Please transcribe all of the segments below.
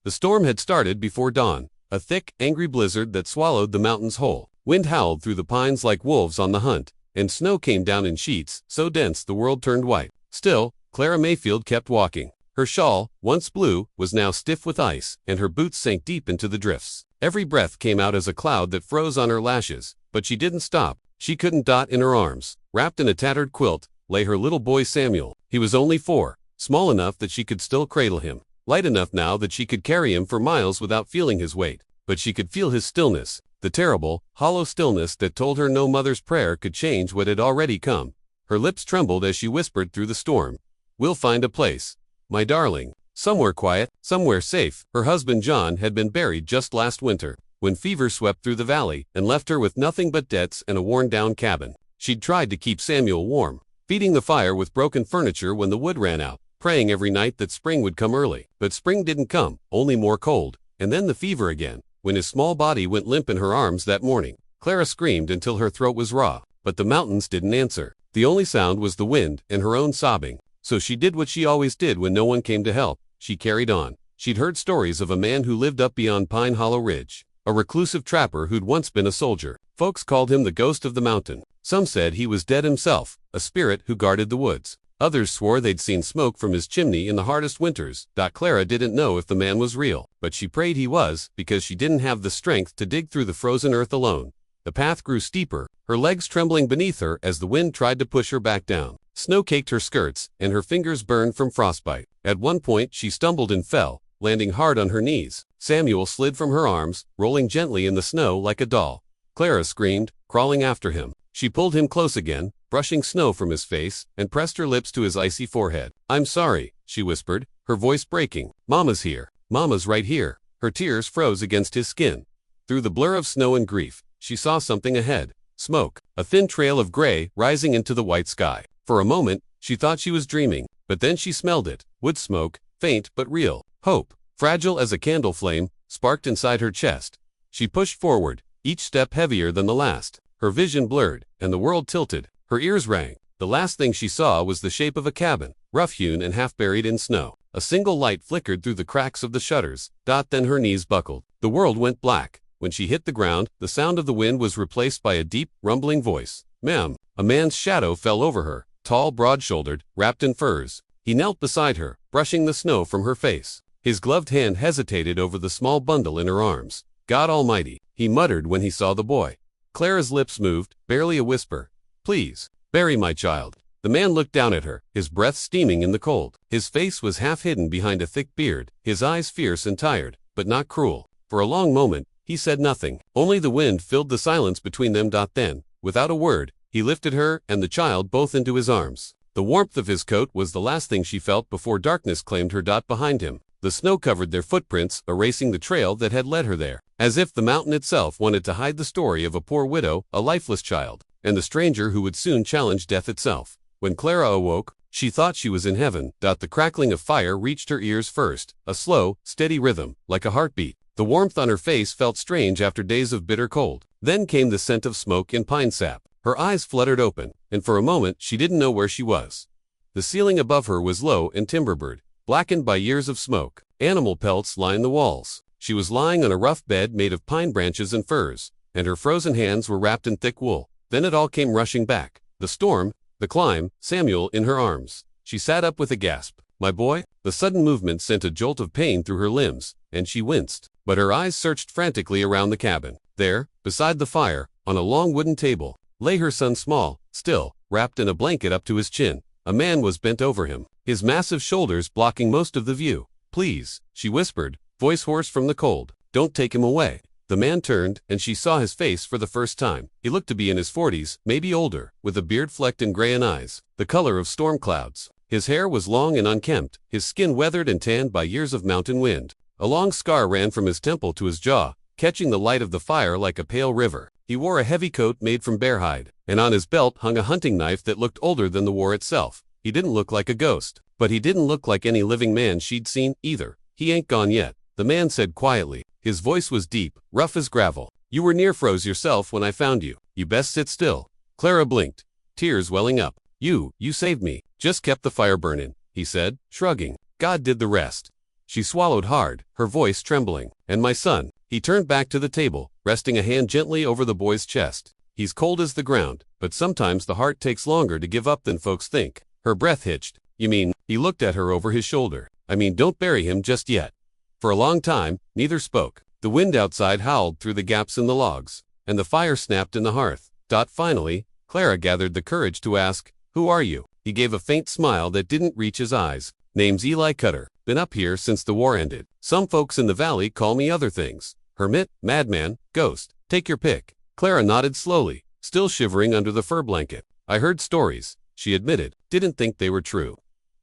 The storm had started before dawn, a thick, angry blizzard that swallowed the mountains whole. Wind howled through the pines like wolves on the hunt, and snow came down in sheets, so dense the world turned white. Still, Clara Mayfield kept walking. Her shawl, once blue, was now stiff with ice, and her boots sank deep into the drifts. Every breath came out as a cloud that froze on her lashes, but she didn't stop. She couldn't. In her arms, wrapped in a tattered quilt, lay her little boy Samuel. He was only 4, small enough that she could still cradle him, light enough now that she could carry him for miles without feeling his weight. But she could feel his stillness, the terrible, hollow stillness that told her no mother's prayer could change what had already come. Her lips trembled as she whispered through the storm, "We'll find a place, my darling. Somewhere quiet, somewhere safe." Her husband John had been buried just last winter, when fever swept through the valley and left her with nothing but debts and a worn-down cabin. She'd tried to keep Samuel warm, feeding the fire with broken furniture when the wood ran out, praying every night that spring would come early. But spring didn't come, only more cold, and then the fever again. When his small body went limp in her arms that morning, Clara screamed until her throat was raw, but the mountains didn't answer. The only sound was the wind and her own sobbing. So she did what she always did when no one came to help. She carried on. She'd heard stories of a man who lived up beyond Pine Hollow Ridge, a reclusive trapper who'd once been a soldier. Folks called him the ghost of the mountain. Some said he was dead himself, a spirit who guarded the woods. Others swore they'd seen smoke from his chimney in the hardest winters. Clara didn't know if the man was real, but she prayed he was, because she didn't have the strength to dig through the frozen earth alone. The path grew steeper, her legs trembling beneath her as the wind tried to push her back down. Snow caked her skirts, and her fingers burned from frostbite. At one point she stumbled and fell, landing hard on her knees. Samuel slid from her arms, rolling gently in the snow like a doll. Clara screamed, crawling after him. She pulled him close again, brushing snow from his face, and pressed her lips to his icy forehead. "I'm sorry," she whispered, her voice breaking. "Mama's here. Mama's right here." Her tears froze against his skin. Through the blur of snow and grief, she saw something ahead. Smoke, a thin trail of gray rising into the white sky. For a moment, she thought she was dreaming, but then she smelled it. Wood smoke, faint but real. Hope, fragile as a candle flame, sparked inside her chest. She pushed forward, each step heavier than the last. Her vision blurred, and the world tilted. Her ears rang. The last thing she saw was the shape of a cabin, rough-hewn and half-buried in snow. A single light flickered through the cracks of the shutters. Then her knees buckled. The world went black. When she hit the ground, the sound of the wind was replaced by a deep, rumbling voice. "Ma'am." A man's shadow fell over her, tall, broad-shouldered, wrapped in furs. He knelt beside her, brushing the snow from her face. His gloved hand hesitated over the small bundle in her arms. "God Almighty," he muttered when he saw the boy. Clara's lips moved, barely a whisper. "Please, bury my child." The man looked down at her, his breath steaming in the cold. His face was half hidden behind a thick beard, his eyes fierce and tired, but not cruel. For a long moment, he said nothing. Only the wind filled the silence between them. Then, without a word, he lifted her and the child both into his arms. The warmth of his coat was the last thing she felt before darkness claimed her. Behind him, the snow covered their footprints, erasing the trail that had led her there, as if the mountain itself wanted to hide the story of a poor widow, a lifeless child, and the stranger who would soon challenge death itself. When Clara awoke, she thought she was in heaven. The crackling of fire reached her ears first, a slow, steady rhythm, like a heartbeat. The warmth on her face felt strange after days of bitter cold. Then came the scent of smoke and pine sap. Her eyes fluttered open, and for a moment she didn't know where she was. The ceiling above her was low and timber-bird, blackened by years of smoke. Animal pelts lined the walls. She was lying on a rough bed made of pine branches and furs, and her frozen hands were wrapped in thick wool. Then it all came rushing back. The storm, the climb, Samuel in her arms. She sat up with a gasp. "My boy?" The sudden movement sent a jolt of pain through her limbs, and she winced. But her eyes searched frantically around the cabin. There, beside the fire, on a long wooden table, lay her son, small, still, wrapped in a blanket up to his chin. A man was bent over him, his massive shoulders blocking most of the view. "Please," she whispered, voice hoarse from the cold. "Don't take him away." The man turned, and she saw his face for the first time. He looked to be in his 40s, maybe older, with a beard flecked in gray and eyes, the color of storm clouds. His hair was long and unkempt, his skin weathered and tanned by years of mountain wind. A long scar ran from his temple to his jaw, catching the light of the fire like a pale river. He wore a heavy coat made from bear hide, and on his belt hung a hunting knife that looked older than the war itself. He didn't look like a ghost, but he didn't look like any living man she'd seen, either. "He ain't gone yet," the man said quietly. His voice was deep, rough as gravel. "You were near froze yourself when I found you. You best sit still." Clara blinked, tears welling up. You saved me." "Just kept the fire burning," he said, shrugging. "God did the rest." She swallowed hard, her voice trembling. And my son. He turned back to the table, resting a hand gently over the boy's chest. He's cold as the ground, but sometimes the heart takes longer to give up than folks think. Her breath hitched. You mean? He looked at her over his shoulder. I mean, don't bury him just yet. For a long time, neither spoke. The wind outside howled through the gaps in the logs, and the fire snapped in the hearth. Finally, Clara gathered the courage to ask, "Who are you?" He gave a faint smile that didn't reach his eyes. "Name's Eli Cutter. Been up here since the war ended. Some folks in the valley call me other things. Hermit, madman, ghost. Take your pick." Clara nodded slowly, still shivering under the fur blanket. "I heard stories," she admitted. "Didn't think they were true."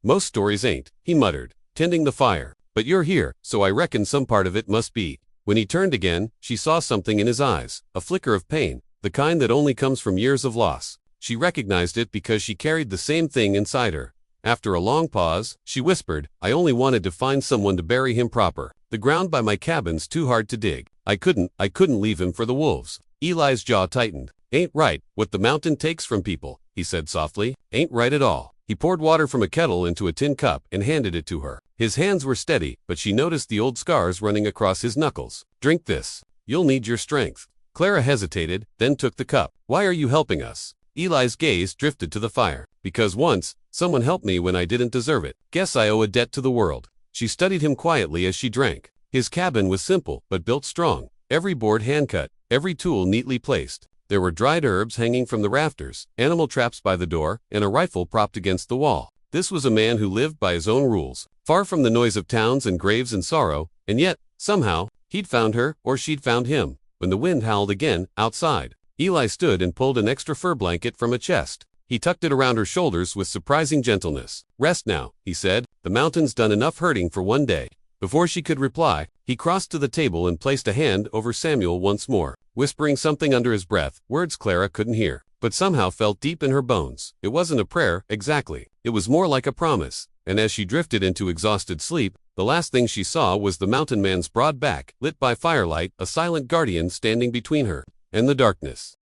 "Most stories ain't," he muttered, tending the fire. "But you're here, so I reckon some part of it must be." When he turned again, she saw something in his eyes, a flicker of pain, the kind that only comes from years of loss. She recognized it because she carried the same thing inside her. After a long pause, she whispered, "I only wanted to find someone to bury him proper. The ground by my cabin's too hard to dig. I couldn't leave him for the wolves." Eli's jaw tightened. "Ain't right, what the mountain takes from people," he said softly. "Ain't right at all." He poured water from a kettle into a tin cup and handed it to her. His hands were steady, but she noticed the old scars running across his knuckles. "Drink this. You'll need your strength." Clara hesitated, then took the cup. "Why are you helping us?" Eli's gaze drifted to the fire. "Because once, someone helped me when I didn't deserve it. Guess I owe a debt to the world." She studied him quietly as she drank. His cabin was simple, but built strong. Every board hand-cut, every tool neatly placed. There were dried herbs hanging from the rafters, animal traps by the door, and a rifle propped against the wall. This was a man who lived by his own rules, far from the noise of towns and graves and sorrow, and yet, somehow, he'd found her, or she'd found him. When the wind howled again, outside, Eli stood and pulled an extra fur blanket from a chest. He tucked it around her shoulders with surprising gentleness. "Rest now," he said. "The mountain's done enough hurting for one day." Before she could reply, he crossed to the table and placed a hand over Samuel once more, whispering something under his breath, words Clara couldn't hear, but somehow felt deep in her bones. It wasn't a prayer, exactly. It was more like a promise. And as she drifted into exhausted sleep, the last thing she saw was the mountain man's broad back, lit by firelight, a silent guardian standing between her and the darkness.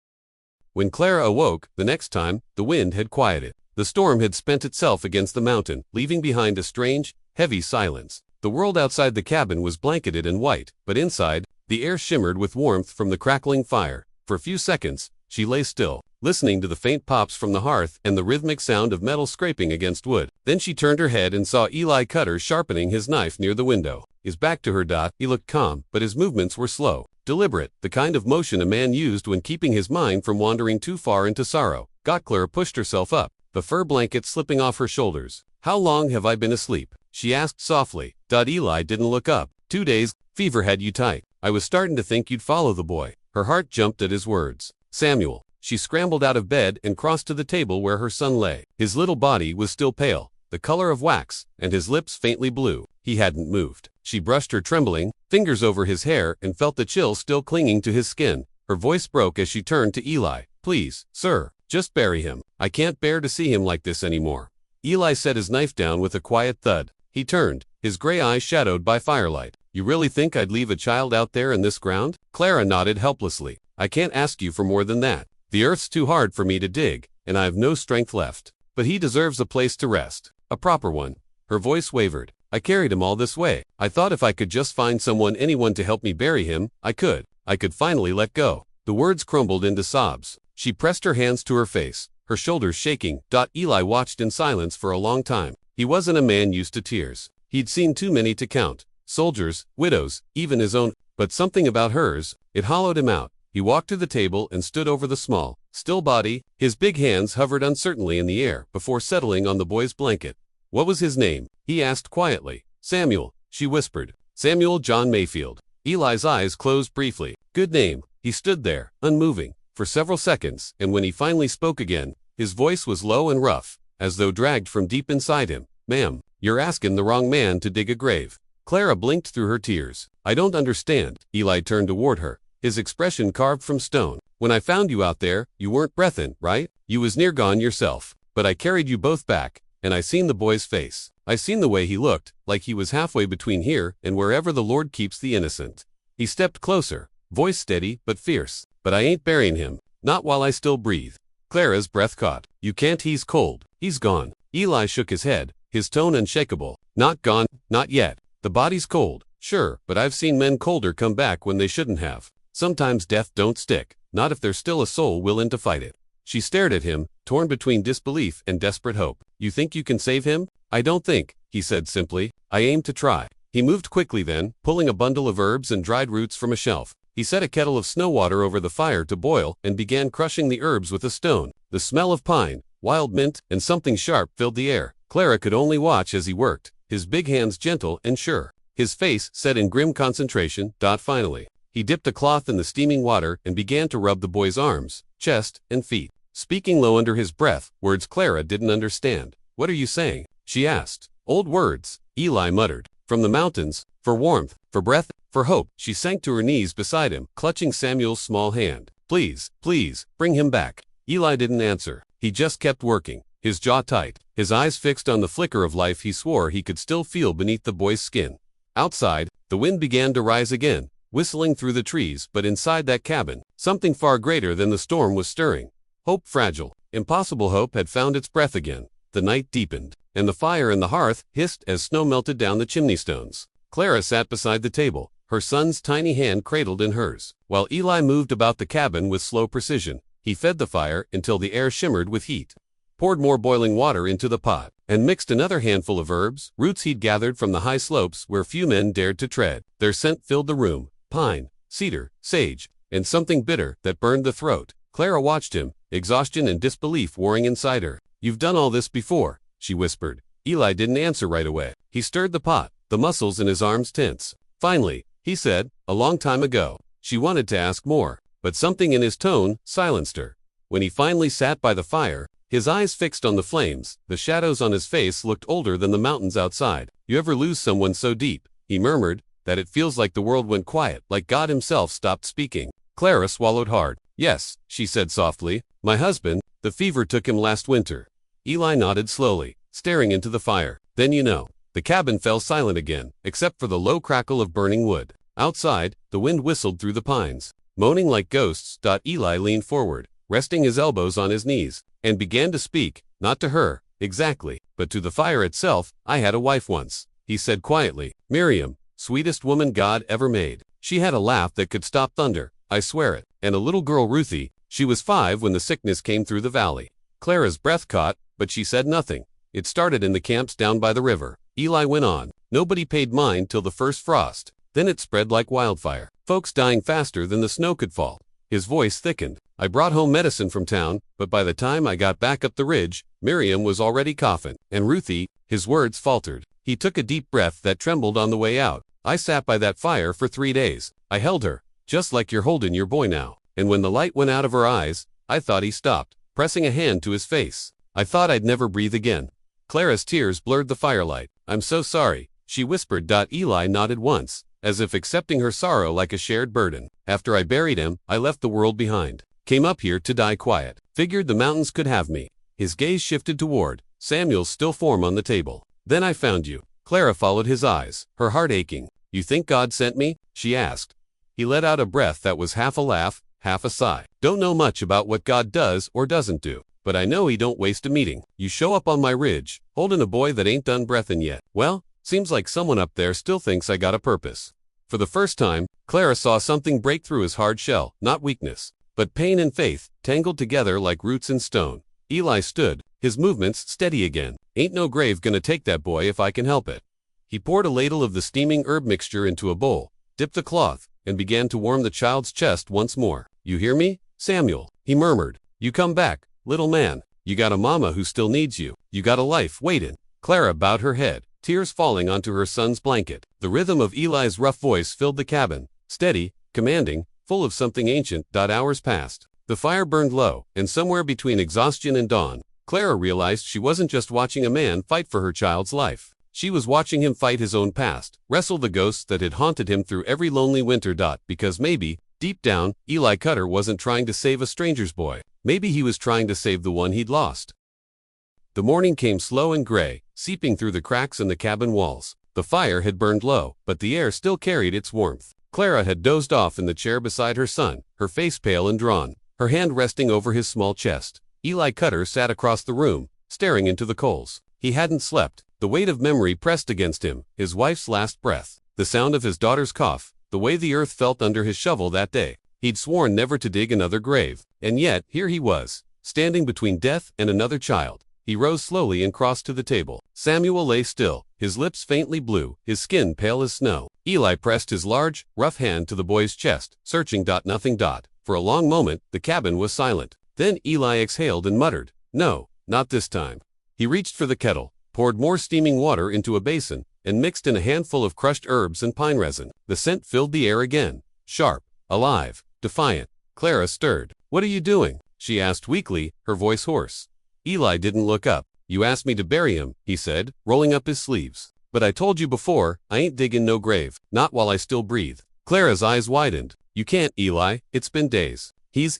When Clara awoke, the next time, the wind had quieted. The storm had spent itself against the mountain, leaving behind a strange, heavy silence. The world outside the cabin was blanketed in white, but inside, the air shimmered with warmth from the crackling fire. For a few seconds, she lay still, listening to the faint pops from the hearth and the rhythmic sound of metal scraping against wood. Then she turned her head and saw Eli Cutter sharpening his knife near the window. His back to her. He looked calm, but his movements were slow, deliberate, the kind of motion a man used when keeping his mind from wandering too far into sorrow. Clara pushed herself up, the fur blanket slipping off her shoulders. "How long have I been asleep?" she asked softly. Eli didn't look up. 2 days, fever had you tight. I was starting to think you'd follow the boy." Her heart jumped at his words. "Samuel." She scrambled out of bed and crossed to the table where her son lay. His little body was still pale, the color of wax, and his lips faintly blue. He hadn't moved. She brushed her trembling fingers over his hair and felt the chill still clinging to his skin. Her voice broke as she turned to Eli. "Please, sir, just bury him. I can't bear to see him like this anymore." Eli set his knife down with a quiet thud. He turned, his gray eyes shadowed by firelight. "You really think I'd leave a child out there in this ground?" Clara nodded helplessly. "I can't ask you for more than that. The earth's too hard for me to dig, and I have no strength left. But he deserves a place to rest. A proper one." Her voice wavered. "I carried him all this way. I thought if I could just find anyone to help me bury him, I could finally let go." The words crumbled into sobs. She pressed her hands to her face, her shoulders shaking. Eli watched in silence for a long time. He wasn't a man used to tears. He'd seen too many to count. Soldiers, widows, even his own. But something about hers, it hollowed him out. He walked to the table and stood over the small, still body. His big hands hovered uncertainly in the air before settling on the boy's blanket. "What was his name?" he asked quietly. "Samuel," she whispered. "Samuel John Mayfield." Eli's eyes closed briefly. "Good name." He stood there, unmoving, for several seconds, and when he finally spoke again, his voice was low and rough, as though dragged from deep inside him. "Ma'am, you're asking the wrong man to dig a grave." Clara blinked through her tears. "I don't understand." Eli turned toward her, his expression carved from stone. "When I found you out there, you weren't breathin', right? You was near gone yourself. But I carried you both back, and I seen the boy's face. I seen the way he looked, like he was halfway between here and wherever the Lord keeps the innocent." He stepped closer, voice steady but fierce. "But I ain't burying him, not while I still breathe." Clara's breath caught. "You can't, he's cold. He's gone." Eli shook his head, his tone unshakable. "Not gone, not yet. The body's cold, sure, but I've seen men colder come back when they shouldn't have. Sometimes death don't stick, not if there's still a soul willing to fight it. She stared at him, torn between disbelief and desperate hope. You think you can save him? I don't think, he said simply. I aim to try. He moved quickly then, pulling a bundle of herbs and dried roots from a shelf. He set a kettle of snow water over the fire to boil and began crushing the herbs with a stone. The smell of pine, wild mint, and something sharp filled the air. Clara could only watch as he worked, his big hands gentle and sure, his face set in grim concentration. Finally, he dipped a cloth in the steaming water and began to rub the boy's arms, chest, and feet, speaking low under his breath, words Clara didn't understand. What are you saying? She asked. Old words, Eli muttered. From the mountains, for warmth, for breath, for hope. She sank to her knees beside him, clutching Samuel's small hand. Please, please, bring him back. Eli didn't answer. He just kept working, his jaw tight, his eyes fixed on the flicker of life he swore he could still feel beneath the boy's skin. Outside, the wind began to rise again, whistling through the trees, but inside that cabin, something far greater than the storm was stirring. Hope, fragile, impossible hope, had found its breath again. The night deepened, and the fire in the hearth hissed as snow melted down the chimney stones. Clara sat beside the table, her son's tiny hand cradled in hers, while Eli moved about the cabin with slow precision. He fed the fire until the air shimmered with heat, poured more boiling water into the pot, and mixed another handful of herbs, roots he'd gathered from the high slopes where few men dared to tread. Their scent filled the room, pine, cedar, sage, and something bitter that burned the throat. Clara watched him, exhaustion and disbelief warring inside her. You've done all this before, she whispered. Eli didn't answer right away. He stirred the pot, the muscles in his arms tense. Finally, he said, a long time ago. She wanted to ask more, but something in his tone silenced her. When he finally sat by the fire, his eyes fixed on the flames, the shadows on his face looked older than the mountains outside. You ever lose someone so deep, he murmured, that it feels like the world went quiet, like God himself stopped speaking? Clara swallowed hard. Yes, she said softly. My husband, the fever took him last winter. Eli nodded slowly, staring into the fire. Then the cabin fell silent again, except for the low crackle of burning wood. Outside, the wind whistled through the pines, moaning like ghosts. Eli leaned forward, resting his elbows on his knees, and began to speak, not to her, exactly, but to the fire itself. I had a wife once, he said quietly. Miriam, sweetest woman God ever made. She had a laugh that could stop thunder, I swear it. And a little girl, Ruthie. She was 5 when the sickness came through the valley. Clara's breath caught, but she said nothing. It started in the camps down by the river. Eli went on. Nobody paid mind till the first frost. Then it spread like wildfire. Folks dying faster than the snow could fall. His voice thickened. I brought home medicine from town, but by the time I got back up the ridge, Miriam was already coughing. And Ruthie, his words faltered. He took a deep breath that trembled on the way out. I sat by that fire for 3 days. I held her, just like you're holding your boy now. And when the light went out of her eyes, I thought he stopped, pressing a hand to his face. I thought I'd never breathe again. Clara's tears blurred the firelight. I'm so sorry, she whispered. Eli nodded once, as if accepting her sorrow like a shared burden. After I buried him, I left the world behind. Came up here to die quiet. Figured the mountains could have me. His gaze shifted toward Samuel's still form on the table. Then I found you. Clara followed his eyes, her heart aching. You think God sent me? She asked. He let out a breath that was half a laugh, half a sigh. Don't know much about what God does or doesn't do, but I know he don't waste a meeting. You show up on my ridge, holding a boy that ain't done breathin' yet. Well, seems like someone up there still thinks I got a purpose. For the first time, Clara saw something break through his hard shell, not weakness, but pain and faith, tangled together like roots in stone. Eli stood, his movements steady again. Ain't no grave gonna take that boy if I can help it. He poured a ladle of the steaming herb mixture into a bowl, dipped the cloth, and began to warm the child's chest once more. You hear me, Samuel? He murmured. You come back, little man. You got a mama who still needs you. You got a life waiting. Clara bowed her head, tears falling onto her son's blanket. The rhythm of Eli's rough voice filled the cabin, steady, commanding, full of something ancient. Hours passed. The fire burned low, and somewhere between exhaustion and dawn, Clara realized she wasn't just watching a man fight for her child's life. She was watching him fight his own past, wrestle the ghosts that had haunted him through every lonely winter. Because maybe, deep down, Eli Cutter wasn't trying to save a stranger's boy. Maybe he was trying to save the one he'd lost. The morning came slow and gray, seeping through the cracks in the cabin walls. The fire had burned low, but the air still carried its warmth. Clara had dozed off in the chair beside her son, her face pale and drawn, her hand resting over his small chest. Eli Cutter sat across the room, staring into the coals. He hadn't slept. The weight of memory pressed against him, his wife's last breath, the sound of his daughter's cough, the way the earth felt under his shovel that day. He'd sworn never to dig another grave, and yet here he was, standing between death and another child. He rose slowly and crossed to the table. Samuel lay still, his lips faintly blue, his skin pale as snow. Eli pressed his large, rough hand to the boy's chest, searching. Nothing. For a long moment, the cabin was silent. Then Eli exhaled and muttered, "No, not this time." He reached for the kettle, poured more steaming water into a basin, and mixed in a handful of crushed herbs and pine resin. The scent filled the air again, sharp, alive, defiant. Clara stirred. "What are you doing?" she asked weakly, her voice hoarse. Eli didn't look up. "You asked me to bury him," he said, rolling up his sleeves. "But I told you before, I ain't digging no grave, not while I still breathe." Clara's eyes widened. "You can't, Eli, it's been days."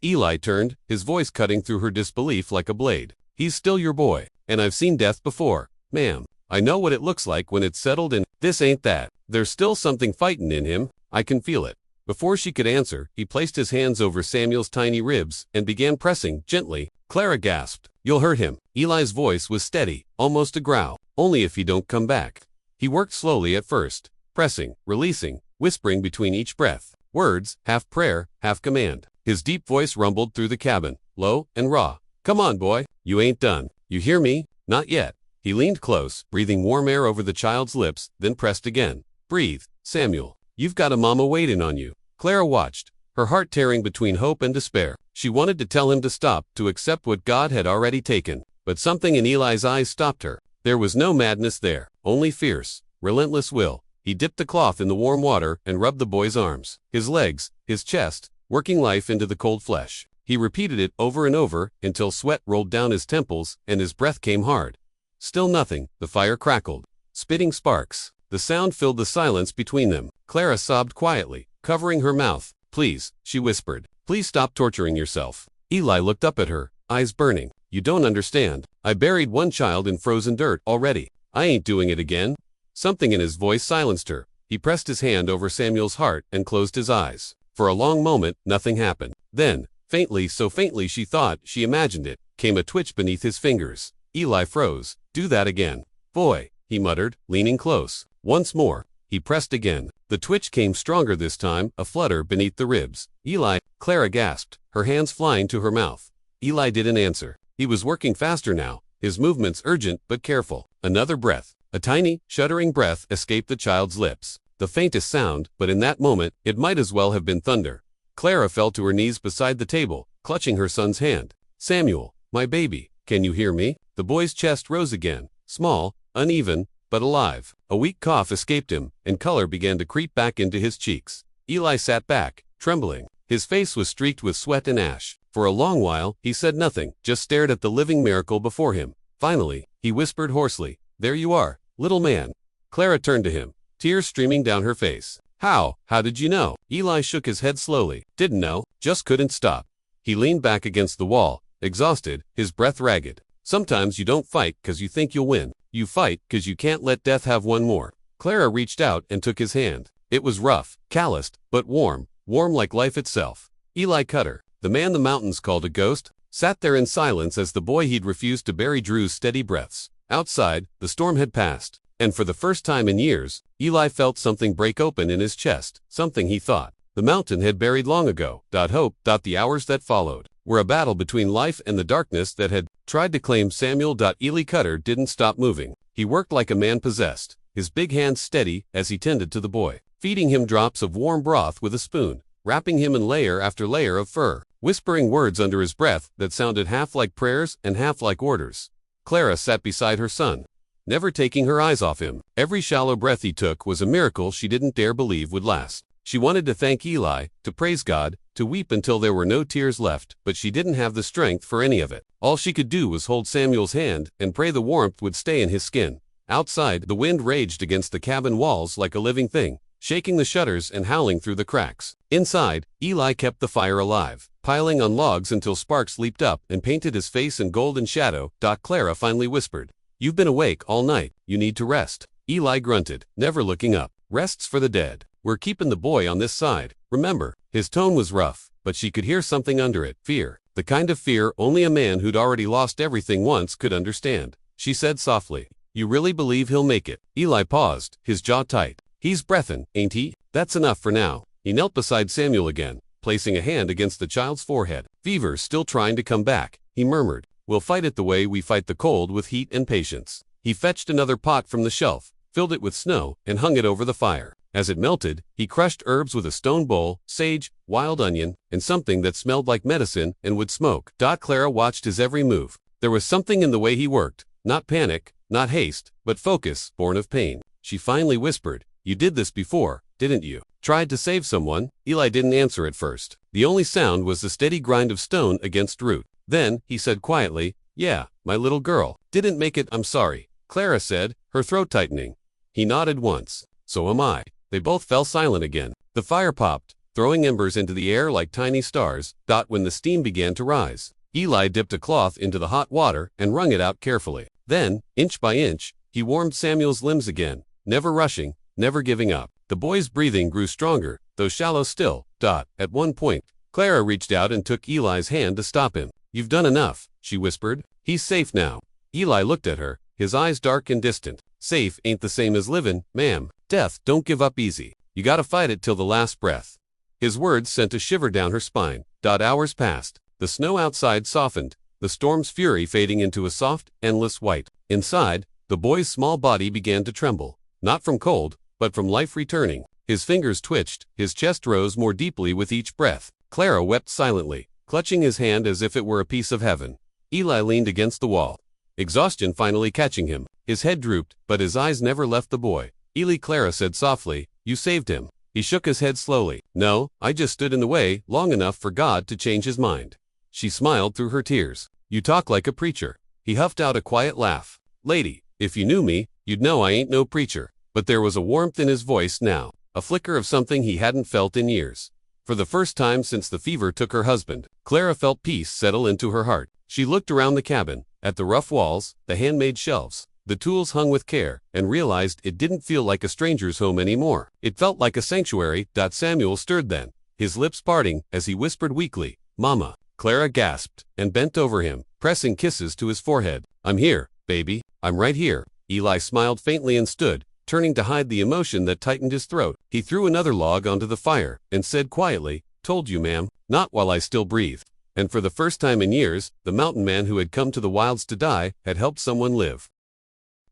Eli turned, his voice cutting through her disbelief like a blade. "He's still your boy, and I've seen death before, ma'am. I know what it looks like when it's settled and this ain't that. There's still something fightin' in him, I can feel it." Before she could answer, he placed his hands over Samuel's tiny ribs and began pressing, gently. Clara gasped. "You'll hurt him." Eli's voice was steady, almost a growl. "Only if he don't come back." He worked slowly at first, pressing, releasing, whispering between each breath. Words, half prayer, half command. His deep voice rumbled through the cabin, low and raw. "Come on, boy. You ain't done. You hear me? Not yet." He leaned close, breathing warm air over the child's lips, then pressed again. "Breathe, Samuel. You've got a mama waiting on you." Clara watched, her heart tearing between hope and despair. She wanted to tell him to stop, to accept what God had already taken. But something in Eli's eyes stopped her. There was no madness there, only fierce, relentless will. He dipped the cloth in the warm water and rubbed the boy's arms, his legs, his chest, working life into the cold flesh. He repeated it over and over until sweat rolled down his temples and his breath came hard. Still nothing. The fire crackled, spitting sparks. The sound filled the silence between them. Clara sobbed quietly, covering her mouth. "Please," she whispered. "Please stop torturing yourself." Eli looked up at her, eyes burning. "You don't understand. I buried one child in frozen dirt already. I ain't doing it again." Something in his voice silenced her. He pressed his hand over Samuel's heart and closed his eyes. For a long moment, nothing happened. Then, faintly, so faintly she thought she imagined it, came a twitch beneath his fingers. Eli froze. "Do that again." "Boy," he muttered, leaning close. "Once more." He pressed again. The twitch came stronger this time, a flutter beneath the ribs. "Eli," Clara gasped, her hands flying to her mouth. Eli didn't answer. He was working faster now, his movements urgent but careful. Another breath. A tiny, shuddering breath escaped the child's lips. The faintest sound, but in that moment, it might as well have been thunder. Clara fell to her knees beside the table, clutching her son's hand. "Samuel, my baby, can you hear me?" The boy's chest rose again, small, uneven, but alive. A weak cough escaped him, and color began to creep back into his cheeks. Eli sat back, trembling. His face was streaked with sweat and ash. For a long while, he said nothing, just stared at the living miracle before him. Finally, he whispered hoarsely, "There you are, little man." Clara turned to him, tears streaming down her face. How did you know?" Eli shook his head slowly. "Didn't know, just couldn't stop." He leaned back against the wall, exhausted, his breath ragged. "Sometimes you don't fight 'cause you think you'll win. You fight 'cause you can't let death have one more." Clara reached out and took his hand. It was rough, calloused, but warm like life itself. Eli Cutter, the man the mountains called a ghost, sat there in silence as the boy he'd refused to bury drew steady breaths. Outside, the storm had passed, and for the first time in years, Eli felt something break open in his chest, something he thought the mountain had buried long ago. Hope. The hours that followed were a battle between life and the darkness that had tried to claim Samuel. Eli Cutter didn't stop moving. He worked like a man possessed, his big hands steady as he tended to the boy, feeding him drops of warm broth with a spoon, wrapping him in layer after layer of fur, whispering words under his breath that sounded half like prayers and half like orders. Clara sat beside her son, never taking her eyes off him. Every shallow breath he took was a miracle she didn't dare believe would last. She wanted to thank Eli, to praise God, to weep until there were no tears left, but she didn't have the strength for any of it. All she could do was hold Samuel's hand and pray the warmth would stay in his skin. Outside, the wind raged against the cabin walls like a living thing, shaking the shutters and howling through the cracks. Inside, Eli kept the fire alive, piling on logs until sparks leaped up and painted his face in golden shadow. Clara finally whispered, "You've been awake all night. You need to rest." Eli grunted, never looking up. "Rest's for the dead. We're keeping the boy on this side. Remember." His tone was rough, but she could hear something under it. Fear. The kind of fear only a man who'd already lost everything once could understand. She said softly, You really believe he'll make it? Eli paused, his jaw tight. He's breathin', ain't he? That's enough for now. He knelt beside Samuel again, placing a hand against the child's forehead. Fever's still trying to come back, he murmured. We'll fight it the way we fight the cold, with heat and patience. He fetched another pot from the shelf, filled it with snow, and hung it over the fire. As it melted, he crushed herbs with a stone bowl, sage, wild onion, and something that smelled like medicine and would smoke. Clara watched his every move. There was something in the way he worked, not panic, not haste, but focus, born of pain. She finally whispered, "You did this before, didn't you? Tried to save someone?" Eli didn't answer at first. The only sound was the steady grind of stone against root. Then, he said quietly, "Yeah, my little girl. Didn't make it, I'm sorry," Clara said, her throat tightening. He nodded once. "So am I." They both fell silent again. The fire popped, throwing embers into the air like tiny stars. When the steam began to rise, Eli dipped a cloth into the hot water and wrung it out carefully. Then, inch by inch, he warmed Samuel's limbs again, never rushing, never giving up. The boy's breathing grew stronger, though shallow still. At one point, Clara reached out and took Eli's hand to stop him. "You've done enough," she whispered. "He's safe now." Eli looked at her, his eyes dark and distant. "Safe ain't the same as livin', ma'am. Death don't give up easy. You gotta fight it till the last breath." His words sent a shiver down her spine. Hours passed. The snow outside softened, the storm's fury fading into a soft, endless white. Inside, the boy's small body began to tremble, not from cold, but from life returning. His fingers twitched, his chest rose more deeply with each breath. Clara wept silently, clutching his hand as if it were a piece of heaven. Eli leaned against the wall, exhaustion finally catching him. His head drooped, but his eyes never left the boy. "Eli," Clara said softly, "you saved him." He shook his head slowly. "No, I just stood in the way long enough for God to change his mind." She smiled through her tears. "You talk like a preacher." He huffed out a quiet laugh. "Lady, if you knew me, you'd know I ain't no preacher." But there was a warmth in his voice now, a flicker of something he hadn't felt in years. For the first time since the fever took her husband, Clara felt peace settle into her heart. She looked around the cabin, at the rough walls, the handmade shelves, the tools hung with care, and realized it didn't feel like a stranger's home anymore. It felt like a sanctuary. Samuel stirred then, his lips parting as he whispered weakly, "Mama." Clara gasped and bent over him, pressing kisses to his forehead. "I'm here, baby. I'm right here." Eli smiled faintly and stood, turning to hide the emotion that tightened his throat. He threw another log onto the fire and said quietly, "Told you, ma'am, not while I still breathed." And for the first time in years, the mountain man who had come to the wilds to die had helped someone live.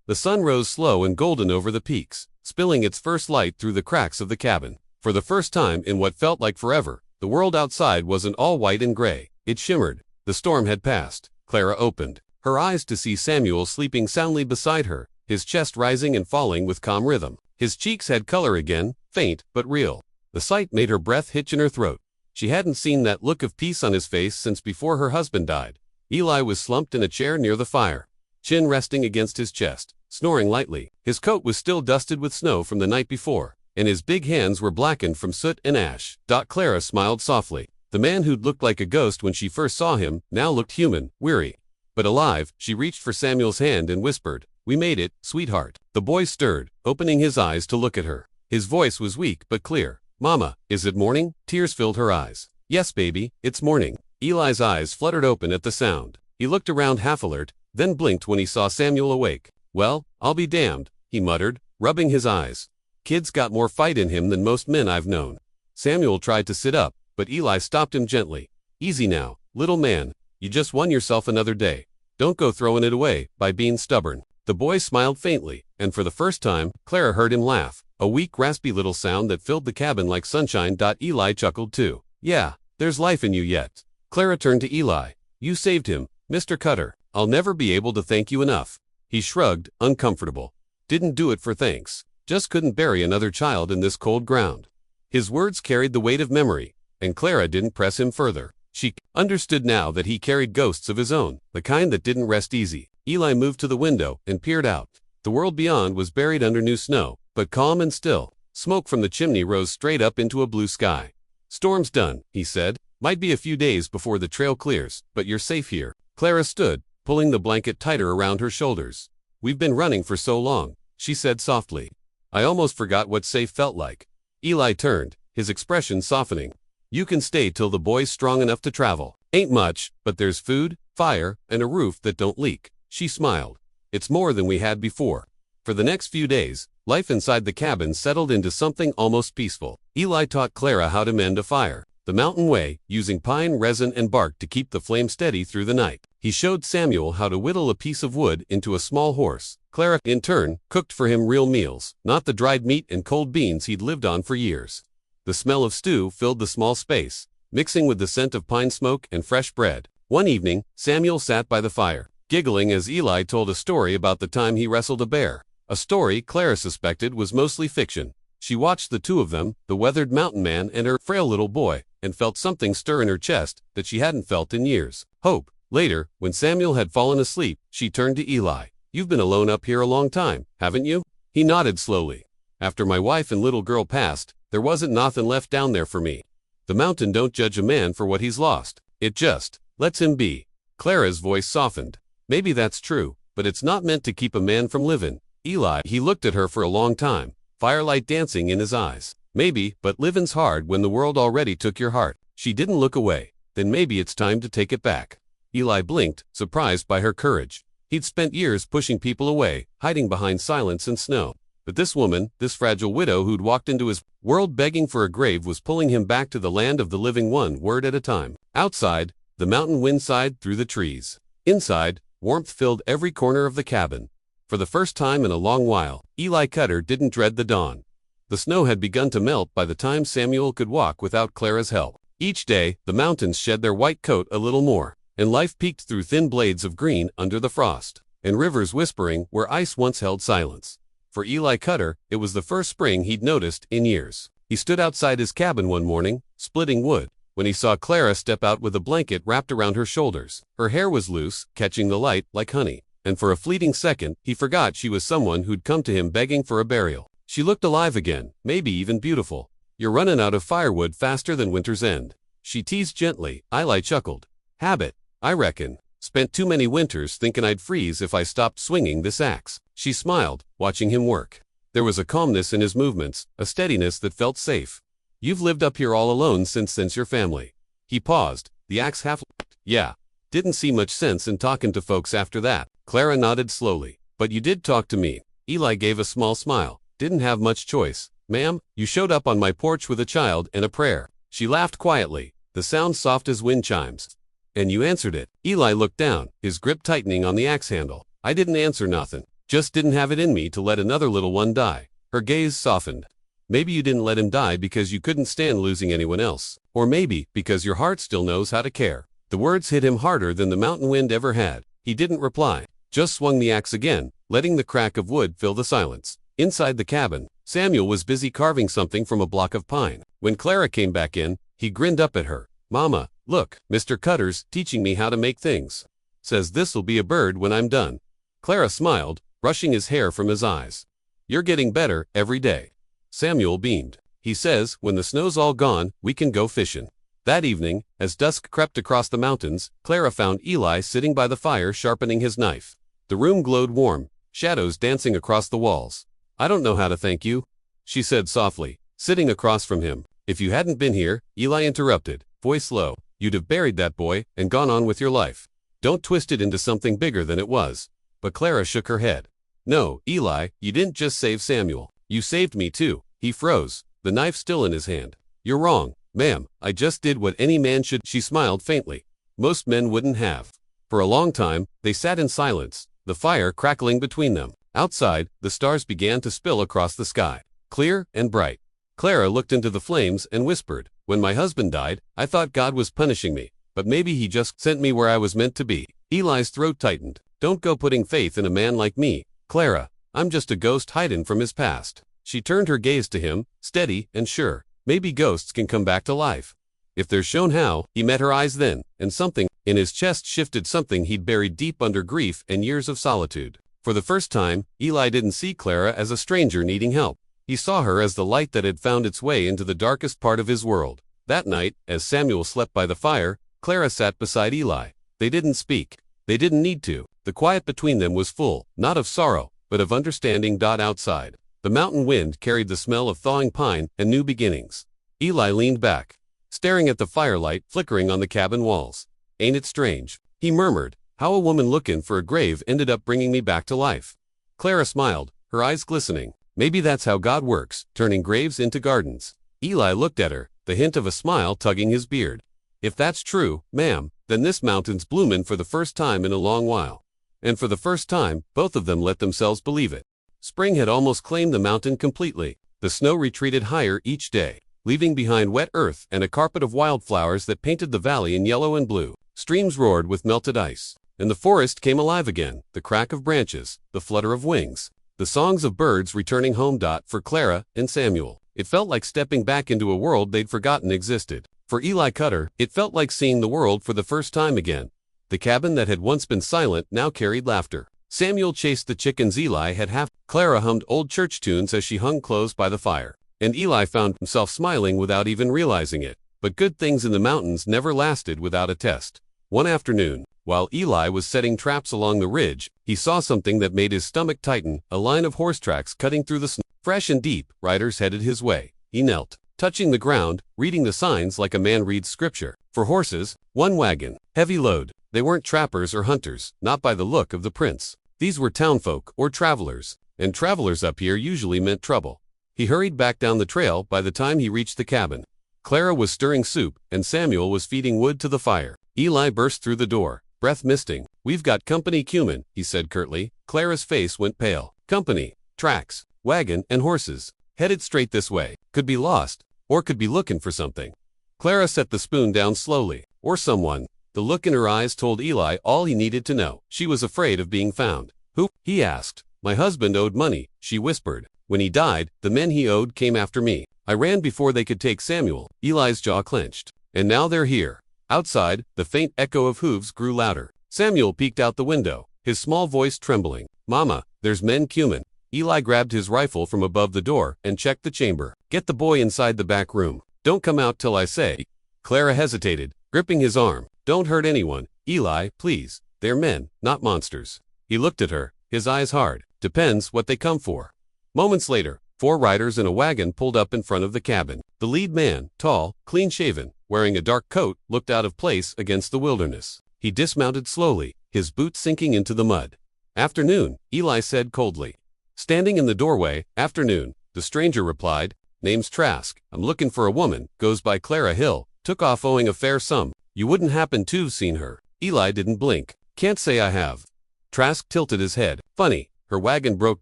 The sun rose slow and golden over the peaks, spilling its first light through the cracks of the cabin. For the first time in what felt like forever, the world outside wasn't all white and gray. It shimmered. The storm had passed. Clara opened her eyes to see Samuel sleeping soundly beside her, his chest rising and falling with calm rhythm. His cheeks had color again, faint but real. The sight made her breath hitch in her throat. She hadn't seen that look of peace on his face since before her husband died. Eli was slumped in a chair near the fire, chin resting against his chest, snoring lightly. His coat was still dusted with snow from the night before, and his big hands were blackened from soot and ash. Clara smiled softly. The man who'd looked like a ghost when she first saw him now looked human, weary, but alive. She reached for Samuel's hand and whispered, "We made it, sweetheart." The boy stirred, opening his eyes to look at her. His voice was weak but clear. "Mama, is it morning?" Tears filled her eyes. "Yes, baby, it's morning." Eli's eyes fluttered open at the sound. He looked around half alert, then blinked when he saw Samuel awake. "Well, I'll be damned," he muttered, rubbing his eyes. "Kid's got more fight in him than most men I've known." Samuel tried to sit up, but Eli stopped him gently. "Easy now, little man. You just won yourself another day. Don't go throwing it away by being stubborn." The boy smiled faintly, and for the first time, Clara heard him laugh, a weak, raspy little sound that filled the cabin like sunshine. Eli chuckled too. "Yeah, there's life in you yet." Clara turned to Eli. "You saved him, Mr. Cutter. I'll never be able to thank you enough." He shrugged, uncomfortable. "Didn't do it for thanks. Just couldn't bury another child in this cold ground." His words carried the weight of memory, and Clara didn't press him further. She understood now that he carried ghosts of his own, the kind that didn't rest easy. Eli moved to the window and peered out. The world beyond was buried under new snow, but calm and still. Smoke from the chimney rose straight up into a blue sky. "Storm's done," he said. "Might be a few days before the trail clears, but you're safe here." Clara stood, pulling the blanket tighter around her shoulders. "We've been running for so long," she said softly. "I almost forgot what safe felt like." Eli turned, his expression softening. "You can stay till the boy's strong enough to travel. Ain't much, but there's food, fire, and a roof that don't leak." She smiled. It's more than we had before. For the next few days, life inside the cabin settled into something almost peaceful. Eli taught Clara how to mend a fire the mountain way, using pine, resin, and bark to keep the flame steady through the night. He showed Samuel how to whittle a piece of wood into a small horse. Clara, in turn, cooked for him real meals, not the dried meat and cold beans he'd lived on for years. The smell of stew filled the small space, mixing with the scent of pine smoke and fresh bread. One evening, Samuel sat by the fire, giggling as Eli told a story about the time he wrestled a bear. A story Clara suspected was mostly fiction. She watched the two of them, the weathered mountain man and her frail little boy, and felt something stir in her chest that she hadn't felt in years. Hope. Later, when Samuel had fallen asleep, she turned to Eli. "You've been alone up here a long time, haven't you?" He nodded slowly. "After my wife and little girl passed, there wasn't nothing left down there for me. The mountain don't judge a man for what he's lost. It just lets him be." Clara's voice softened. "Maybe that's true, but it's not meant to keep a man from living." Eli, he looked at her for a long time, firelight dancing in his eyes. "Maybe, but living's hard when the world already took your heart." She didn't look away. "Then maybe it's time to take it back." Eli blinked, surprised by her courage. He'd spent years pushing people away, hiding behind silence and snow. But this woman, this fragile widow who'd walked into his world begging for a grave, was pulling him back to the land of the living, one word at a time. Outside, the mountain wind sighed through the trees. Inside, warmth filled every corner of the cabin. For the first time in a long while, Eli Cutter didn't dread the dawn. The snow had begun to melt by the time Samuel could walk without Clara's help. Each day, the mountains shed their white coat a little more, and life peeked through thin blades of green under the frost, and rivers whispering where ice once held silence. For Eli Cutter, it was the first spring he'd noticed in years. He stood outside his cabin one morning, splitting wood, when he saw Clara step out with a blanket wrapped around her shoulders. Her hair was loose, catching the light like honey, and for a fleeting second, he forgot she was someone who'd come to him begging for a burial. She looked alive again, maybe even beautiful. "You're running out of firewood faster than winter's end," she teased gently. Eli chuckled. "Habit, I reckon. Spent too many winters thinking I'd freeze if I stopped swinging this axe." She smiled, watching him work. There was a calmness in his movements, a steadiness that felt safe. "You've lived up here all alone since your family." He paused, the axe half. "Yeah. Didn't see much sense in talking to folks after that." Clara nodded slowly. "But you did talk to me." Eli gave a small smile. "Didn't have much choice, ma'am. You showed up on my porch with a child and a prayer." She laughed quietly, the sound soft as wind chimes. "And you answered it." Eli looked down, his grip tightening on the axe handle. "I didn't answer nothing. Just didn't have it in me to let another little one die." Her gaze softened. "Maybe you didn't let him die because you couldn't stand losing anyone else. Or maybe because your heart still knows how to care." The words hit him harder than the mountain wind ever had. He didn't reply, just swung the axe again, letting the crack of wood fill the silence. Inside the cabin, Samuel was busy carving something from a block of pine. When Clara came back in, he grinned up at her. "Mama, look, Mr. Cutter's teaching me how to make things. Says this'll be a bird when I'm done." Clara smiled, brushing his hair from his eyes. "You're getting better every day." Samuel beamed. "He says, when the snow's all gone, we can go fishing." That evening, as dusk crept across the mountains, Clara found Eli sitting by the fire sharpening his knife. The room glowed warm, shadows dancing across the walls. "I don't know how to thank you," she said softly, sitting across from him. "If you hadn't been here," Eli interrupted, voice low, "you'd have buried that boy and gone on with your life. Don't twist it into something bigger than it was." But Clara shook her head. "No, Eli, you didn't just save Samuel. You saved me too." He froze, the knife still in his hand. "You're wrong, ma'am. I just did what any man should." She smiled faintly. "Most men wouldn't have." For a long time, they sat in silence, the fire crackling between them. Outside, the stars began to spill across the sky, clear and bright. Clara looked into the flames and whispered, "When my husband died, I thought God was punishing me, but maybe he just sent me where I was meant to be." Eli's throat tightened. "Don't go putting faith in a man like me, Clara. I'm just a ghost hiding from his past." She turned her gaze to him, steady and sure. "Maybe ghosts can come back to life. If they're shown how." He met her eyes then, and something in his chest shifted, something he'd buried deep under grief and years of solitude. For the first time, Eli didn't see Clara as a stranger needing help. He saw her as the light that had found its way into the darkest part of his world. That night, as Samuel slept by the fire, Clara sat beside Eli. They didn't speak. They didn't need to. The quiet between them was full, not of sorrow, but of understanding. Outside, the mountain wind carried the smell of thawing pine and new beginnings. Eli leaned back, staring at the firelight flickering on the cabin walls. "Ain't it strange?" he murmured. How a woman looking for a grave ended up bringing me back to life. Clara smiled, her eyes glistening. Maybe that's how God works, turning graves into gardens. Eli looked at her, the hint of a smile tugging his beard. If that's true, ma'am, then this mountain's bloomin' for the first time in a long while. And for the first time, both of them let themselves believe it. Spring had almost claimed the mountain completely. The snow retreated higher each day, leaving behind wet earth and a carpet of wildflowers that painted the valley in yellow and blue. Streams roared with melted ice, and the forest came alive again, the crack of branches, the flutter of wings, the songs of birds returning home. For Clara and Samuel, it felt like stepping back into a world they'd forgotten existed. For Eli Cutter, it felt like seeing the world for the first time again. The cabin that had once been silent now carried laughter. Samuel chased the chickens Eli had half. Clara hummed old church tunes as she hung clothes by the fire. And Eli found himself smiling without even realizing it. But good things in the mountains never lasted without a test. One afternoon, while Eli was setting traps along the ridge, he saw something that made his stomach tighten, a line of horse tracks cutting through the snow. Fresh and deep, riders headed his way. He knelt, touching the ground, reading the signs like a man reads scripture. For horses, one wagon, heavy load. They weren't trappers or hunters, not by the look of the prints. These were townfolk or travelers, and travelers up here usually meant trouble. He hurried back down the trail. By the time he reached the cabin, Clara was stirring soup, and Samuel was feeding wood to the fire. Eli burst through the door, breath misting. "We've got company cumin," he said curtly. Clara's face went pale. Company, tracks, wagon, and horses. Headed straight this way. Could be lost, or could be looking for something. Clara set the spoon down slowly. Or someone. The look in her eyes told Eli all he needed to know. She was afraid of being found. "Who?" he asked. "My husband owed money," she whispered. "When he died, the men he owed came after me. I ran before they could take Samuel." Eli's jaw clenched. "And now they're here." Outside, the faint echo of hooves grew louder. Samuel peeked out the window, his small voice trembling. "Mama, there's men cumin." Eli grabbed his rifle from above the door and checked the chamber. "Get the boy inside the back room. Don't come out till I say." Clara hesitated, gripping his arm. "Don't hurt anyone, Eli, please. They're men, not monsters." He looked at her, his eyes hard. "Depends what they come for." Moments later, 4 riders in a wagon pulled up in front of the cabin. The lead man, tall, clean-shaven, wearing a dark coat, looked out of place against the wilderness. He dismounted slowly, his boots sinking into the mud. "Afternoon," Eli said coldly. Standing in the doorway, "Afternoon," the stranger replied. "Name's Trask. I'm looking for a woman, goes by Clara Hill. Took off owing a fair sum. You wouldn't happen to've seen her?" Eli didn't blink. "Can't say I have." Trask tilted his head. "Funny, her wagon broke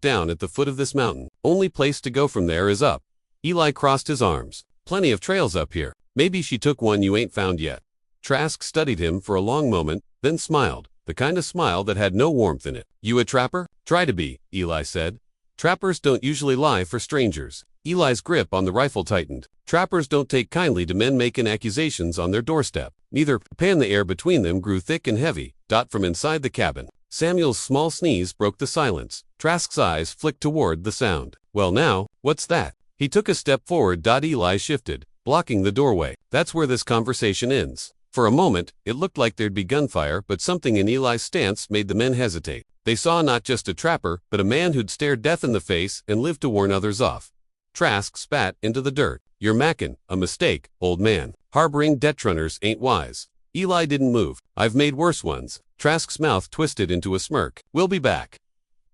down at the foot of this mountain. Only place to go from there is up." Eli crossed his arms. "Plenty of trails up here. Maybe she took one you ain't found yet." Trask studied him for a long moment, then smiled, the kind of smile that had no warmth in it. "You a trapper?" "Try to be," Eli said. "Trappers don't usually lie for strangers." Eli's grip on the rifle tightened. Trappers don't take kindly to men making accusations on their doorstep. Neither. The air between them grew thick and heavy. From inside the cabin, Samuel's small sneeze broke the silence. Trask's eyes flicked toward the sound. "Well now, what's that?" He took a step forward. Eli shifted, blocking the doorway. "That's where this conversation ends." For a moment, it looked like there'd be gunfire, but something in Eli's stance made the men hesitate. They saw not just a trapper, but a man who'd stared death in the face and lived to warn others off. Trask spat into the dirt. "You're mackin' a mistake, old man. Harboring debt-runners ain't wise." Eli didn't move. "I've made worse ones." Trask's mouth twisted into a smirk. "We'll be back."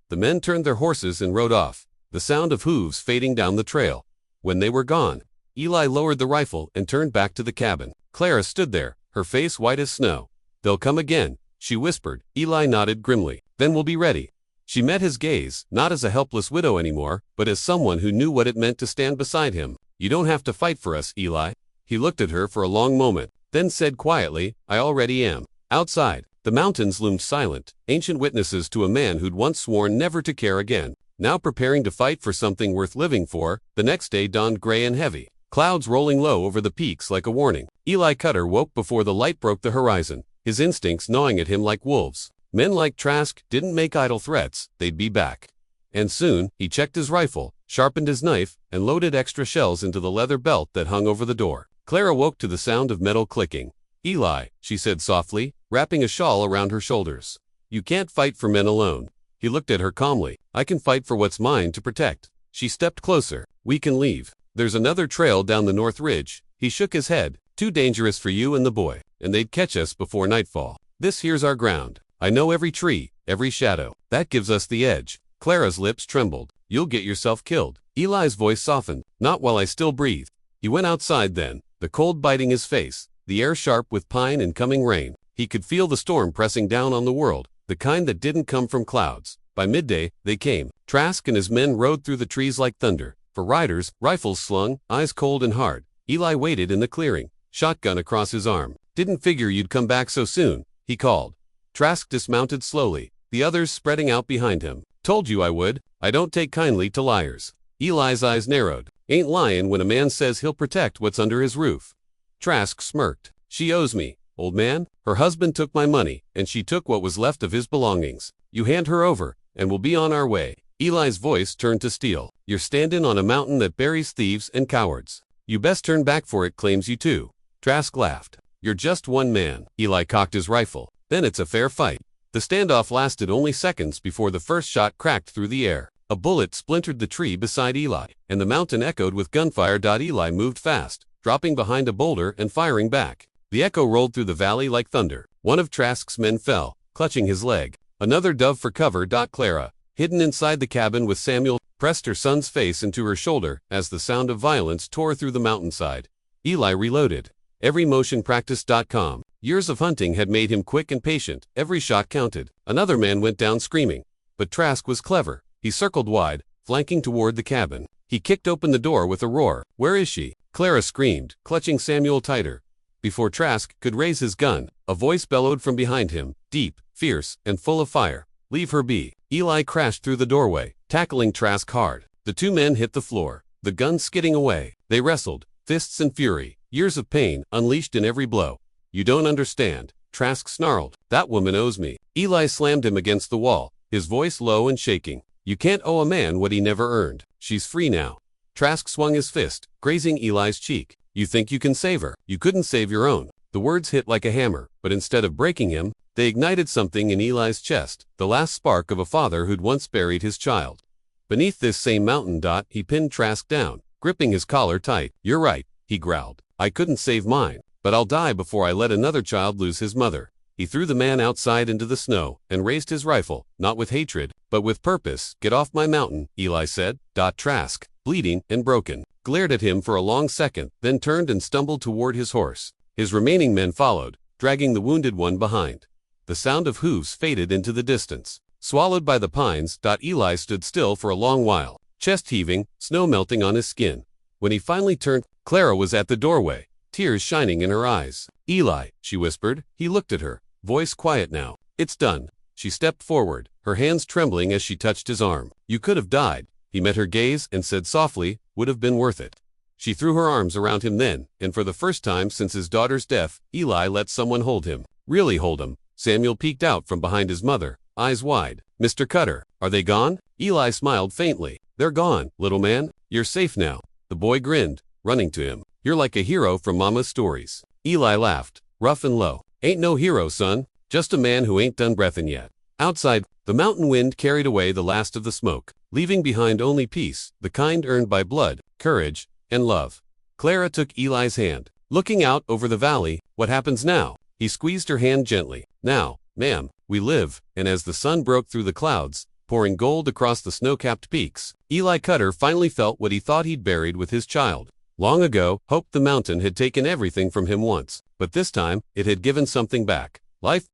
The men turned their horses and rode off, the sound of hooves fading down the trail. When they were gone, Eli lowered the rifle and turned back to the cabin. Clara stood there, her face white as snow. "They'll come again," she whispered. Eli nodded grimly. "Then we'll be ready." She met his gaze, not as a helpless widow anymore, but as someone who knew what it meant to stand beside him. "You don't have to fight for us, Eli." He looked at her for a long moment, then said quietly, "I already am." Outside, the mountains loomed silent, ancient witnesses to a man who'd once sworn never to care again, now preparing to fight for something worth living for. The next day dawned gray and heavy, clouds rolling low over the peaks like a warning. Eli Cutter woke before the light broke the horizon, his instincts gnawing at him like wolves. Men like Trask didn't make idle threats, they'd be back. And soon, he checked his rifle, sharpened his knife, and loaded extra shells into the leather belt that hung over the door. Clara woke to the sound of metal clicking. "Eli," she said softly, wrapping a shawl around her shoulders. "You can't fight for men alone." He looked at her calmly. "I can fight for what's mine to protect." She stepped closer. "We can leave. There's another trail down the north ridge." He shook his head. "Too dangerous for you and the boy, and they'd catch us before nightfall. This here's our ground. I know every tree, every shadow. That gives us the edge. Clara's lips trembled. You'll get yourself killed. Eli's voice softened. Not while I still breathe. He went outside then, the cold biting his face, the air sharp with pine and coming rain. He could feel the storm pressing down on the world, the kind that didn't come from clouds. By midday, they came. Trask and his men rode through the trees like thunder. For riders, rifles slung, eyes cold and hard. Eli waited in the clearing, shotgun across his arm. Didn't figure you'd come back so soon, he called. Trask dismounted slowly, the others spreading out behind him. Told you I would. I don't take kindly to liars. Eli's eyes narrowed. Ain't lying when a man says he'll protect what's under his roof. Trask smirked. She owes me, old man. Her husband took my money, and she took what was left of his belongings. You hand her over, and we'll be on our way. Eli's voice turned to steel. You're standin' on a mountain that buries thieves and cowards. You best turn back for it claims you too. Trask laughed. You're just one man. Eli cocked his rifle. Then it's a fair fight. The standoff lasted only seconds before the first shot cracked through the air. A bullet splintered the tree beside Eli, and the mountain echoed with gunfire. Eli moved fast, dropping behind a boulder and firing back. The echo rolled through the valley like thunder. One of Trask's men fell, clutching his leg. Another dove for cover. Clara, hidden inside the cabin with Samuel, pressed her son's face into her shoulder as the sound of violence tore through the mountainside. Eli reloaded. Everymotionpractice.com. Years of hunting had made him quick and patient. Every shot counted. Another man went down screaming. But Trask was clever. He circled wide, flanking toward the cabin. He kicked open the door with a roar. Where is she? Clara screamed, clutching Samuel tighter. Before Trask could raise his gun, a voice bellowed from behind him, deep, fierce, and full of fire. Leave her be. Eli crashed through the doorway, tackling Trask hard. The two men hit the floor, the gun skidding away. They wrestled, fists and fury, years of pain unleashed in every blow. You don't understand, Trask snarled. That woman owes me. Eli slammed him against the wall, his voice low and shaking. You can't owe a man what he never earned. She's free now. Trask swung his fist, grazing Eli's cheek. You think you can save her? You couldn't save your own. The words hit like a hammer, but instead of breaking him, they ignited something in Eli's chest, the last spark of a father who'd once buried his child. Beneath this same mountain, he pinned Trask down, gripping his collar tight. You're right, he growled. I couldn't save mine. But I'll die before I let another child lose his mother. He threw the man outside into the snow and raised his rifle, not with hatred, but with purpose. Get off my mountain, Eli said. Trask, bleeding and broken, glared at him for a long second, then turned and stumbled toward his horse. His remaining men followed, dragging the wounded one behind. The sound of hooves faded into the distance. Swallowed by the pines, Eli stood still for a long while, chest heaving, snow melting on his skin. When he finally turned, Clara was at the doorway, tears shining in her eyes. Eli, she whispered. He looked at her, voice quiet now. It's done. She stepped forward, her hands trembling as she touched his arm. You could have died. He met her gaze and said softly, would have been worth it. She threw her arms around him then, and for the first time since his daughter's death, Eli let someone hold him. Really hold him. Samuel peeked out from behind his mother, eyes wide. Mr. Cutter, are they gone? Eli smiled faintly. They're gone, little man. You're safe now. The boy grinned, running to him. You're like a hero from Mama's stories. Eli laughed, rough and low. Ain't no hero, son. Just a man who ain't done breathin' yet. Outside, the mountain wind carried away the last of the smoke, leaving behind only peace, the kind earned by blood, courage, and love. Clara took Eli's hand. Looking out over the valley, what happens now? He squeezed her hand gently. Now, ma'am, we live, and as the sun broke through the clouds, pouring gold across the snow-capped peaks, Eli Cutter finally felt what he thought he'd buried with his child. Long ago, Hope the mountain had taken everything from him once, but this time, it had given something back. Life.